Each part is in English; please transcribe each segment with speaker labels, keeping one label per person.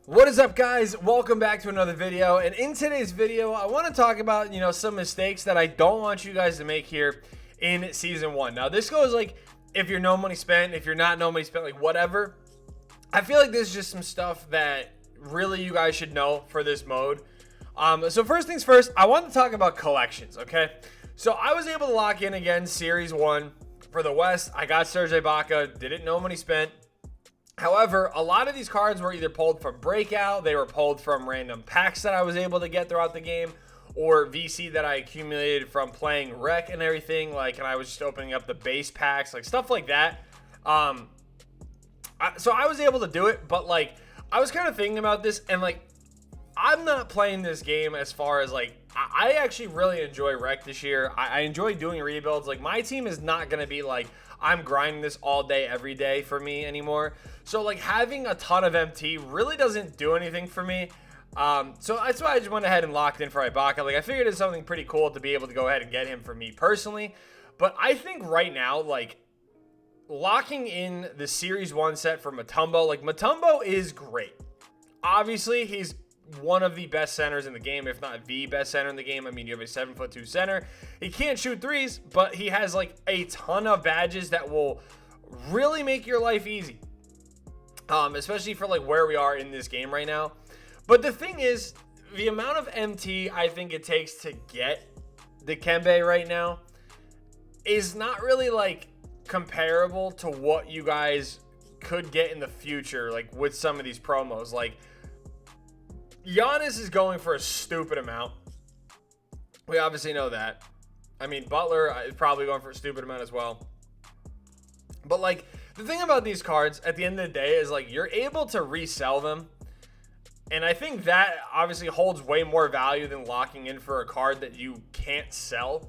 Speaker 1: What is up, guys? Welcome back to another video. And in today's video, I want to talk about, some mistakes that I don't want you guys to make here in season one. Now, this goes like if you're no money spent, if you're not no money spent, like whatever. I feel like this is just some stuff that really you guys should know for this mode. So first things first, I want to talk about collections, okay? So I was able to lock in again Series 1 for the West. I got Serge Ibaka, didn't no money spent. However, a lot of these cards were either pulled from Breakout, they were pulled from random packs that I was able to get throughout the game, or VC that I accumulated from playing Rec and everything, and I was just opening up the base packs, like stuff like that. So I was able to do it, but I was kind of thinking about this, and I'm not playing this game as far as I actually really enjoy Rec this year. I enjoy doing rebuilds. My team is not going to be I'm grinding this all day, every day for me anymore. So having a ton of MT really doesn't do anything for me. So that's why I just went ahead and locked in for Ibaka. I figured it's something pretty cool to be able to go ahead and get him for me personally. But I think right now, locking in the Series 1 set for Mutombo, Mutombo is great. Obviously, he's one of the best centers in the game, if not the best center in the game. I mean, you have a 7'2" center. He can't shoot threes, but he has a ton of badges that will really make your life easy. Especially for where we are in this game right now. But the thing is, the amount of MT I think it takes to get the Kembe right now is not really comparable to what you guys could get in the future, with some of these promos. Giannis is going for a stupid amount. We obviously know that. I mean, Butler is probably going for a stupid amount as well. But the thing about these cards at the end of the day is you're able to resell them. And I think that obviously holds way more value than locking in for a card that you can't sell.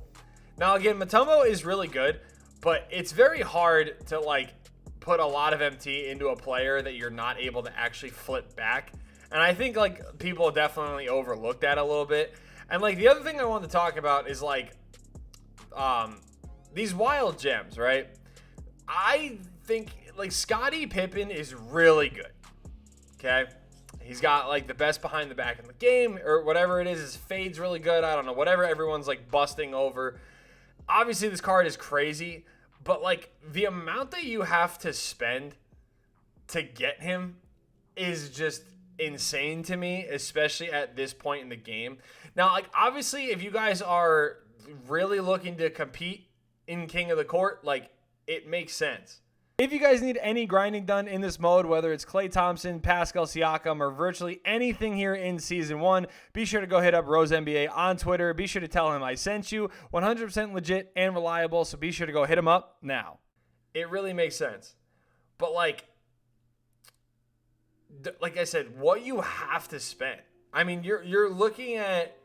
Speaker 1: Now again, Mutombo is really good, but it's very hard to put a lot of MT into a player that you're not able to actually flip back. And I think people definitely overlook that a little bit. And the other thing I want to talk about is these wild gems, right? I think Scottie Pippen is really good. Okay? He's got the best behind the back in the game, or whatever it is. His fade's really good. I don't know, whatever everyone's busting over. Obviously this card is crazy, but the amount that you have to spend to get him is just insane to me, especially at this point in the game. Now, obviously, if you guys are really looking to compete in King of the Court, it makes sense. If you guys need any grinding done in this mode, whether it's Klay Thompson, Pascal Siakam, or virtually anything here in Season 1, be sure to go hit up Rose NBA on Twitter. Be sure to tell him I sent you. 100% legit and reliable, so be sure to go hit him up now. It really makes sense. But like I said, what you have to spend. I mean, you're looking at,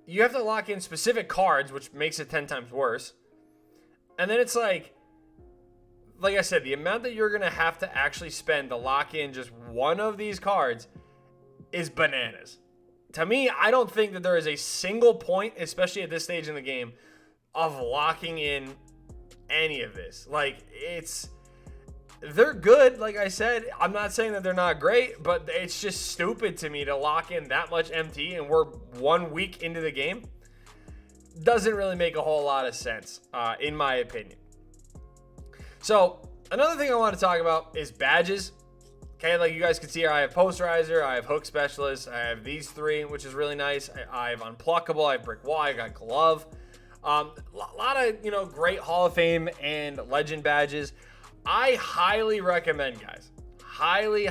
Speaker 1: you have to lock in specific cards, which makes it 10 times worse. And then it's like I said, the amount that you're going to have to actually spend to lock in just one of these cards is bananas. To me, I don't think that there is a single point, especially at this stage in the game, of locking in any of this. They're good, like I said. I'm not saying that they're not great, but it's just stupid to me to lock in that much MT and we're 1 week into the game. Doesn't really make a whole lot of sense, in my opinion. So, another thing I want to talk about is badges. Okay, like you guys can see here, I have Posterizer, I have Hook Specialist, I have these three, which is really nice. I have Unpluckable, I have Brick Wall, I got Glove. A lot of, great Hall of Fame and Legend badges. I highly recommend, guys, highly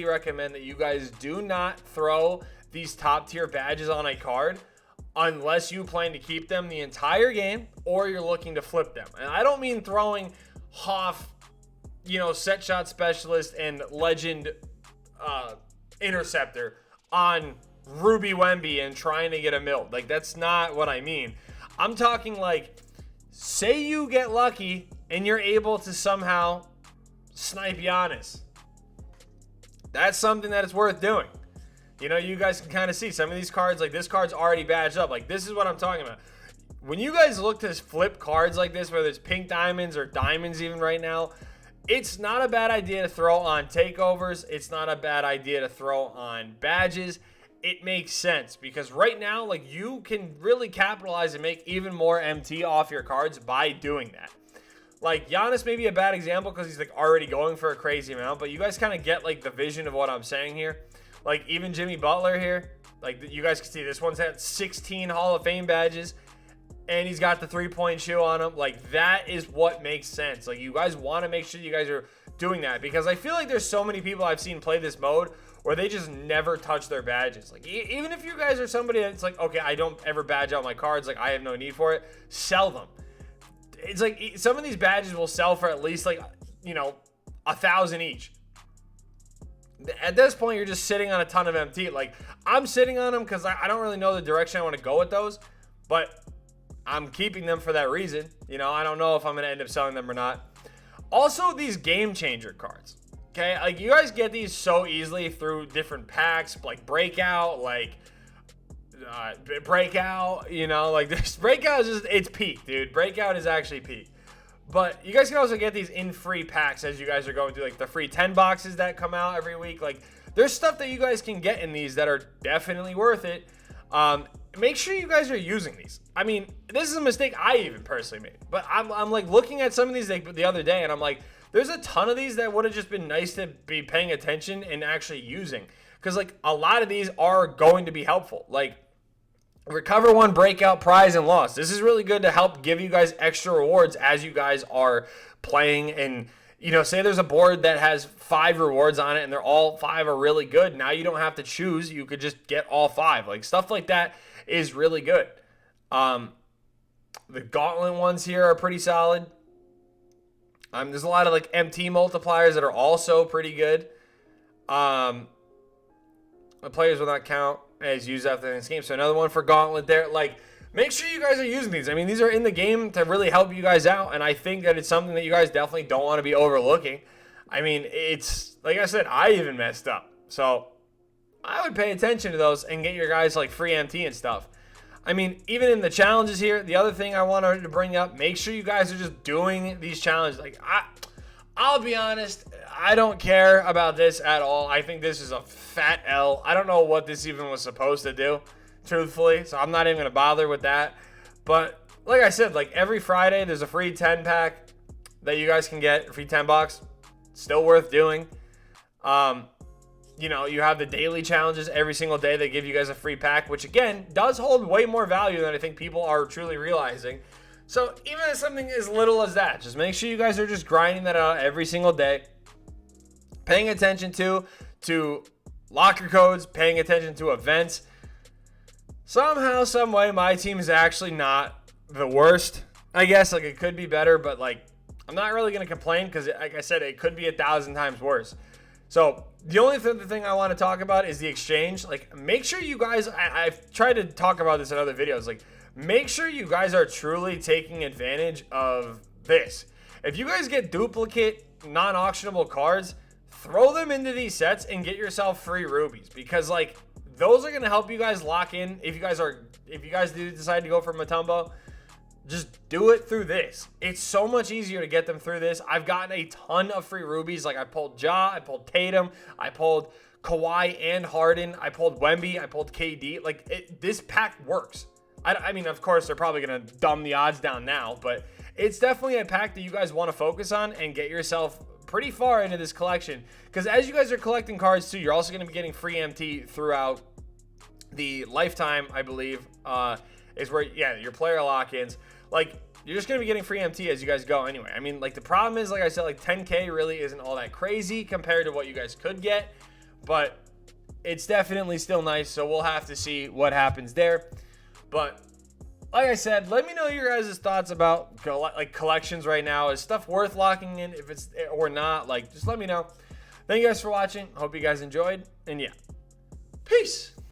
Speaker 1: recommend that you guys do not throw these top tier badges on a card unless you plan to keep them the entire game or you're looking to flip them. And I don't mean throwing Hoff, Set Shot Specialist and Legend Interceptor on Ruby Wemby and trying to get a mill. That's not what I mean. I'm talking say you get lucky and you're able to somehow snipe Giannis. That's something that is worth doing. You guys can kind of see some of these cards, this card's already badged up. This is what I'm talking about. When you guys look to flip cards like this, whether it's pink diamonds or diamonds even right now, it's not a bad idea to throw on takeovers. It's not a bad idea to throw on badges. It makes sense because right now, like, you can really capitalize and make even more MT off your cards by doing that. Like, Giannis may be a bad example because he's, like, already going for a crazy amount, but you guys kind of get, like, the vision of what I'm saying here. Like, even Jimmy Butler here, like, you guys can see this one's had 16 Hall of Fame badges, and he's got the three-point shoe on him. Like, that is what makes sense. Like, you guys want to make sure you guys are doing that because I feel like there's so many people I've seen play this mode where they just never touch their badges. Like, even if you guys are somebody that's like, okay, I don't ever badge out my cards, like, I have no need for it, sell them. It's like some of these badges will sell for at least, like, you know, 1,000 each. At this point, you're just sitting on a ton of MT. Like, I'm sitting on them because I don't really know the direction I want to go with those, but I'm keeping them for that reason. You know, I don't know if I'm going to end up selling them or not. Also, these game changer cards. Okay, like, you guys get these so easily through different packs, like Breakout, like Breakout, you know, like this Breakout is just, it's peak, dude. Breakout is actually peak. But you guys can also get these in free packs as you guys are going through, like, the free 10 boxes that come out every week. Like, there's stuff that you guys can get in these that are definitely worth it. Make sure you guys are using these. I mean, this is a mistake I even personally made. But I'm like looking at some of these, like, the other day, and I'm like, there's a ton of these that would have just been nice to be paying attention and actually using. Because, like, a lot of these are going to be helpful. Like, Recover 1 Breakout Prize and Loss. This is really good to help give you guys extra rewards as you guys are playing. And, you know, say there's a board that has 5 rewards on it and they're all 5 are really good. Now you don't have to choose. You could just get all 5. Like, stuff like that is really good. The Gauntlet ones here are pretty solid. There's a lot of, like, MT multipliers that are also pretty good. The players will not count as used after this game. So another one for Gauntlet there. Like, make sure you guys are using these. I mean, these are in the game to really help you guys out, and I think that it's something that you guys definitely don't want to be overlooking. I mean, it's, like I said, I even messed up. So I would pay attention to those and get your guys, like, free MT and stuff. I mean, even in the challenges here, the other thing I wanted to bring up, make sure you guys are just doing these challenges. Like, I'll be honest, I don't care about this at all. I think this is a fat L. I don't know what this even was supposed to do, truthfully, so I'm not even going to bother with that. But like I said, like, every Friday, there's a free 10 pack that you guys can get, a free 10 bucks. Still worth doing. You know, you have the daily challenges every single day. They give you guys a free pack, which, again, does hold way more value than I think people are truly realizing. So even as something as little as that, just make sure you guys are just grinding that out every single day. Paying attention to locker codes, paying attention to events. Somehow, some way, my team is actually not the worst. I guess, like, it could be better, but, like, I'm not really going to complain because, like I said, it could be 1,000 times worse. So the only thing I want to talk about is the exchange. Like, make sure you guys, I've tried to talk about this in other videos, like, make sure you guys are truly taking advantage of this. If you guys get duplicate, non-auctionable cards, throw them into these sets and get yourself free rubies, because, like, those are going to help you guys lock in. If you guys do decide to go for Mutombo, just do it through this. It's so much easier to get them through this. I've gotten a ton of free rubies. Like, I pulled Ja, I pulled Tatum, I pulled Kawhi and Harden, I pulled Wemby, I pulled KD. Like, this pack works. I mean, of course, they're probably going to dumb the odds down now, but it's definitely a pack that you guys want to focus on and get yourself pretty far into this collection. Because as you guys are collecting cards, too, you're also going to be getting free MT throughout the lifetime, I believe, is where, yeah, your player lock-ins. Like, you're just going to be getting free MT as you guys go anyway. I mean, like, the problem is, like I said, like, 10K really isn't all that crazy compared to what you guys could get, but it's definitely still nice, so we'll have to see what happens there. But like I said, let me know your guys' thoughts about, like, collections right now. Is stuff worth locking in if it's or not? Like, just let me know. Thank you guys for watching. Hope you guys enjoyed, and yeah, peace.